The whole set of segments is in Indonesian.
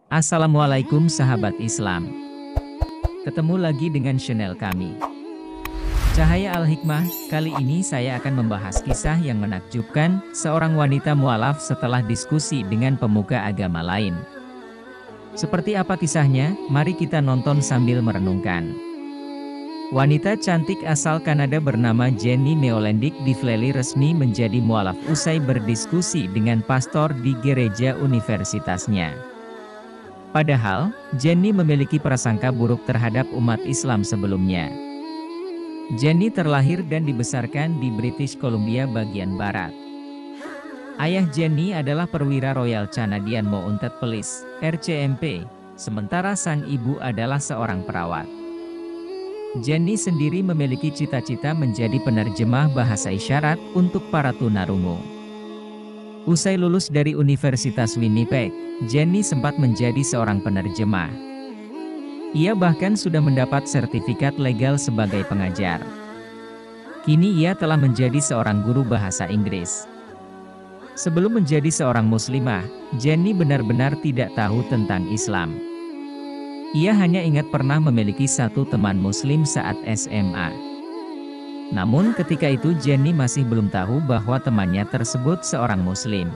Assalamualaikum sahabat Islam. Ketemu lagi dengan channel kami, Cahaya Al-Hikmah. Kali ini saya akan membahas kisah yang menakjubkan, seorang wanita mualaf setelah diskusi dengan pemuka agama lain. Seperti apa kisahnya? Mari kita nonton sambil merenungkan. Wanita cantik asal Kanada bernama Jenny Meolendik Divleli resmi menjadi mualaf usai berdiskusi dengan pastor di gereja universitasnya. Padahal, Jenny memiliki prasangka buruk terhadap umat Islam sebelumnya. Jenny terlahir dan dibesarkan di British Columbia bagian barat. Ayah Jenny adalah perwira Royal Canadian Mounted Police, RCMP, sementara sang ibu adalah seorang perawat. Jenny sendiri memiliki cita-cita menjadi penerjemah bahasa isyarat untuk para tunarungu. Usai lulus dari Universitas Winnipeg, Jenny sempat menjadi seorang penerjemah. Ia bahkan sudah mendapat sertifikat legal sebagai pengajar. Kini ia telah menjadi seorang guru bahasa Inggris. Sebelum menjadi seorang muslimah, Jenny benar-benar tidak tahu tentang Islam. Ia hanya ingat pernah memiliki satu teman muslim saat SMA. Namun ketika itu Jenny masih belum tahu bahwa temannya tersebut seorang muslim.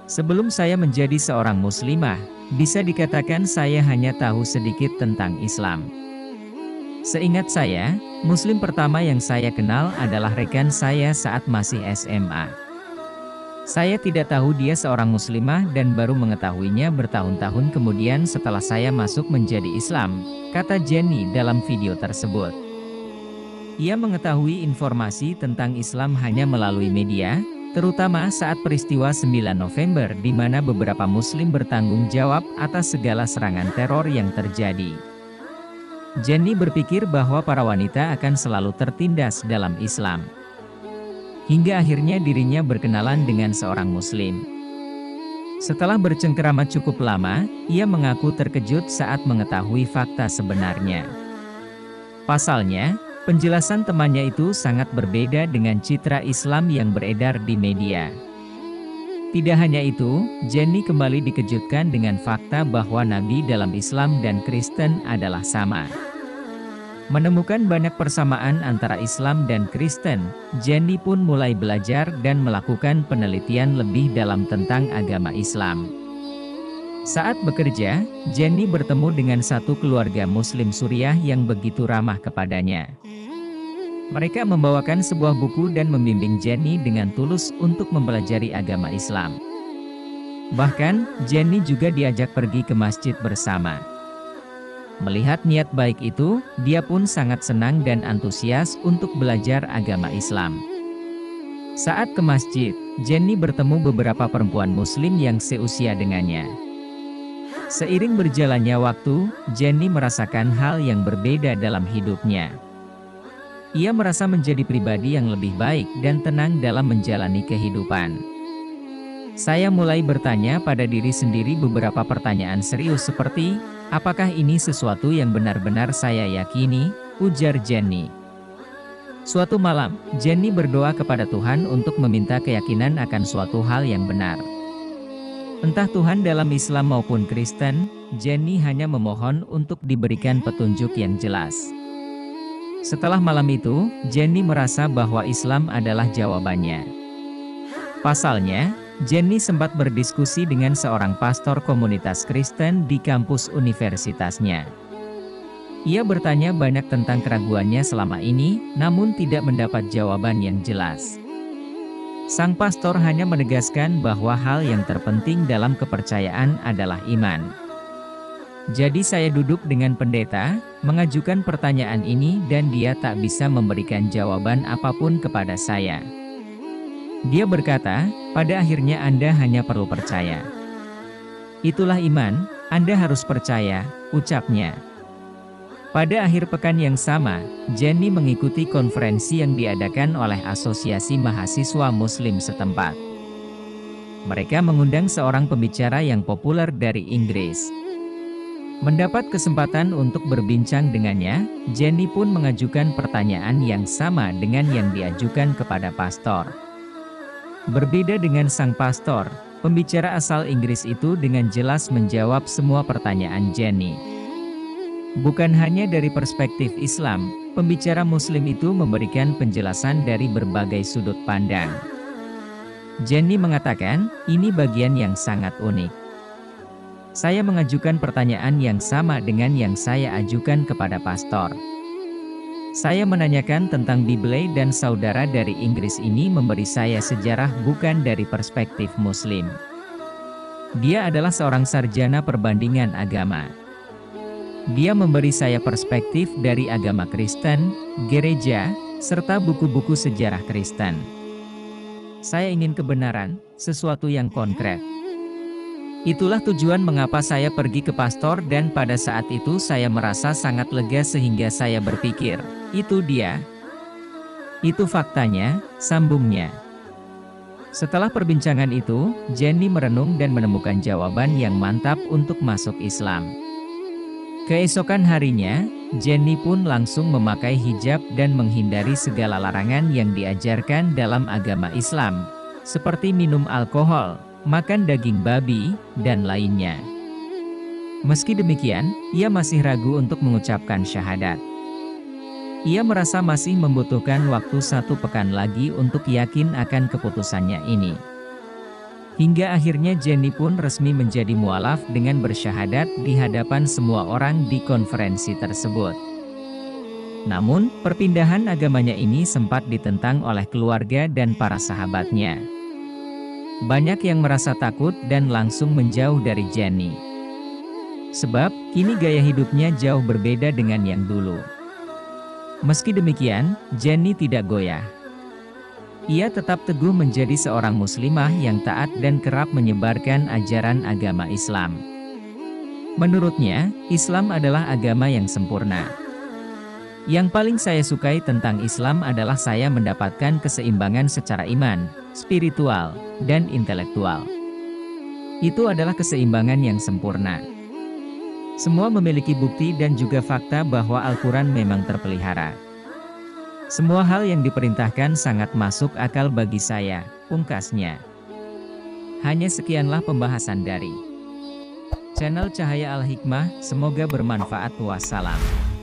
Sebelum saya menjadi seorang muslimah, bisa dikatakan saya hanya tahu sedikit tentang Islam. Seingat saya, muslim pertama yang saya kenal adalah rekan saya saat masih SMA. Saya tidak tahu dia seorang muslimah dan baru mengetahuinya bertahun-tahun kemudian setelah saya masuk menjadi Islam, kata Jenny dalam video tersebut. Ia mengetahui informasi tentang Islam hanya melalui media, terutama saat peristiwa 9 November di mana beberapa muslim bertanggung jawab atas segala serangan teror yang terjadi. Jenny berpikir bahwa para wanita akan selalu tertindas dalam Islam. Hingga akhirnya dirinya berkenalan dengan seorang muslim. Setelah bercengkerama cukup lama, ia mengaku terkejut saat mengetahui fakta sebenarnya. Pasalnya, penjelasan temannya itu sangat berbeda dengan citra Islam yang beredar di media. Tidak hanya itu, Jenny kembali dikejutkan dengan fakta bahwa nabi dalam Islam dan Kristen adalah sama. Menemukan banyak persamaan antara Islam dan Kristen, Jenny pun mulai belajar dan melakukan penelitian lebih dalam tentang agama Islam. Saat bekerja, Jenny bertemu dengan satu keluarga Muslim Suriah yang begitu ramah kepadanya. Mereka membawakan sebuah buku dan membimbing Jenny dengan tulus untuk mempelajari agama Islam. Bahkan, Jenny juga diajak pergi ke masjid bersama. Melihat niat baik itu, dia pun sangat senang dan antusias untuk belajar agama Islam. Saat ke masjid, Jenny bertemu beberapa perempuan Muslim yang seusia dengannya. Seiring berjalannya waktu, Jenny merasakan hal yang berbeda dalam hidupnya. Ia merasa menjadi pribadi yang lebih baik dan tenang dalam menjalani kehidupan. Saya mulai bertanya pada diri sendiri beberapa pertanyaan serius seperti, apakah ini sesuatu yang benar-benar saya yakini? Ujar Jenny. Suatu malam, Jenny berdoa kepada Tuhan untuk meminta keyakinan akan suatu hal yang benar. Entah Tuhan dalam Islam maupun Kristen, Jenny hanya memohon untuk diberikan petunjuk yang jelas. Setelah malam itu, Jenny merasa bahwa Islam adalah jawabannya. Pasalnya, Jenny sempat berdiskusi dengan seorang pastor komunitas Kristen di kampus universitasnya. Ia bertanya banyak tentang keraguannya selama ini, namun tidak mendapat jawaban yang jelas. Sang pastor hanya menegaskan bahwa hal yang terpenting dalam kepercayaan adalah iman. Jadi saya duduk dengan pendeta, mengajukan pertanyaan ini dan dia tak bisa memberikan jawaban apapun kepada saya. Dia berkata, pada akhirnya Anda hanya perlu percaya. Itulah iman, Anda harus percaya, ucapnya. Pada akhir pekan yang sama, Jenny mengikuti konferensi yang diadakan oleh Asosiasi Mahasiswa Muslim setempat. Mereka mengundang seorang pembicara yang populer dari Inggris. Mendapat kesempatan untuk berbincang dengannya, Jenny pun mengajukan pertanyaan yang sama dengan yang diajukan kepada pastor. Berbeda dengan sang pastor, pembicara asal Inggris itu dengan jelas menjawab semua pertanyaan Jenny. Bukan hanya dari perspektif Islam, pembicara Muslim itu memberikan penjelasan dari berbagai sudut pandang. Jenny mengatakan, ini bagian yang sangat unik. Saya mengajukan pertanyaan yang sama dengan yang saya ajukan kepada pastor. Saya menanyakan tentang Bible dan saudara dari Inggris ini memberi saya sejarah bukan dari perspektif Muslim. Dia adalah seorang sarjana perbandingan agama. Dia memberi saya perspektif dari agama Kristen, gereja, serta buku-buku sejarah Kristen. Saya ingin kebenaran, sesuatu yang konkret. Itulah tujuan mengapa saya pergi ke pastor dan pada saat itu saya merasa sangat lega sehingga saya berpikir, itu dia. Itu faktanya, sambungnya. Setelah perbincangan itu, Jenny merenung dan menemukan jawaban yang mantap untuk masuk Islam. Keesokan harinya, Jenny pun langsung memakai hijab dan menghindari segala larangan yang diajarkan dalam agama Islam, seperti minum alkohol, makan daging babi, dan lainnya. Meski demikian, ia masih ragu untuk mengucapkan syahadat. Ia merasa masih membutuhkan waktu 1 pekan lagi untuk yakin akan keputusannya ini. Hingga akhirnya Jenny pun resmi menjadi mualaf dengan bersyahadat di hadapan semua orang di konferensi tersebut. Namun, perpindahan agamanya ini sempat ditentang oleh keluarga dan para sahabatnya. Banyak yang merasa takut dan langsung menjauh dari Jenny. Sebab, kini gaya hidupnya jauh berbeda dengan yang dulu. Meski demikian, Jenny tidak goyah. Ia tetap teguh menjadi seorang muslimah yang taat dan kerap menyebarkan ajaran agama Islam. Menurutnya, Islam adalah agama yang sempurna. Yang paling saya sukai tentang Islam adalah saya mendapatkan keseimbangan secara iman, spiritual, dan intelektual. Itu adalah keseimbangan yang sempurna. Semua memiliki bukti dan juga fakta bahwa Al-Quran memang terpelihara. Semua hal yang diperintahkan sangat masuk akal bagi saya, pungkasnya. Hanya sekianlah pembahasan dari channel Cahaya Al-Hikmah, semoga bermanfaat. Wassalam.